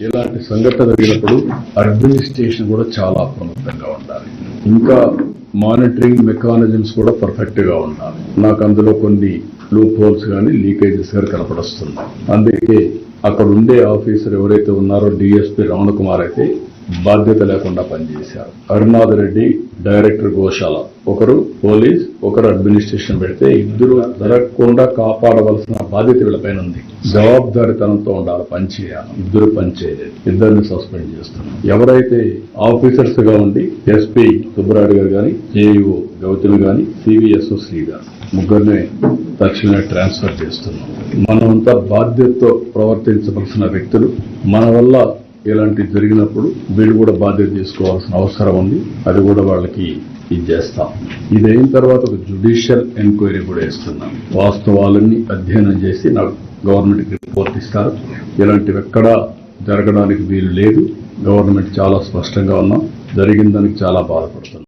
ఇలాంటి సంఘటన జరిగినప్పుడు అడ్మినిస్ట్రేషన్ కూడా చాలా అప్రమత్తంగా ఉండాలి. ఇంకా మానిటరింగ్ మెకానిజమ్స్ కూడా పర్ఫెక్ట్ గా ఉండాలి. నాకు అందులో కొన్ని లూప్ హోల్స్ కానీ లీకేజెస్ గానీ కనపడొస్తుంది. అందుకే అక్కడ ఉండే ఆఫీసర్ ఎవరైతే ఉన్నారో డిఎస్పీ రమణ కుమార్ అయితే బాధ్యత లేకుండా పనిచేశారు. హరినాథ్ రెడ్డి డైరెక్టర్ గోశాల, ఒకరు పోలీస్, ఒకరు అడ్మినిస్ట్రేషన్ పెడితే ఇద్దరు జరగకుండా కాపాడవలసిన బాధ్యత వీళ్ళపైన ఉంది. జవాబుదారితనంతో ఉండాలి, పనిచేయాలి. ఇద్దరు పనిచేయలేదు, ఇద్దరిని సస్పెండ్ చేస్తున్నాం. ఎవరైతే ఆఫీసర్స్ గా ఉండి ఎస్పీ సుబ్బరాయుడు గారు కానీ, ఏఈఓ గౌతమి గాని, సివిఎస్ఓ శ్రీ గారు ముగ్గురిని తక్షణమే ట్రాన్స్ఫర్ చేస్తున్నాం. మనమంతా బాధ్యతతో ప్రవర్తించవలసిన వ్యక్తులు. మన వల్ల ఇలాంటి జరిగినప్పుడు వీళ్ళు కూడా బాధ్యత తీసుకోవాల్సిన అవసరం ఉంది. అది కూడా వాళ్ళకి ఇది చేస్తాం. ఇది అయిన తర్వాత ఒక జ్యుడిషియల్ ఎంక్వైరీ కూడా వేస్తున్నాం. వాస్తవాలన్నీ అధ్యయనం చేసి నాకు గవర్నమెంట్కి రిపోర్ట్ ఇస్తారు. ఇలాంటివి ఎక్కడా జరగడానికి వీలు లేదు. గవర్నమెంట్ చాలా స్పష్టంగా ఉన్నాం. జరిగిన దానికి చాలా బాధపడుతున్నాం.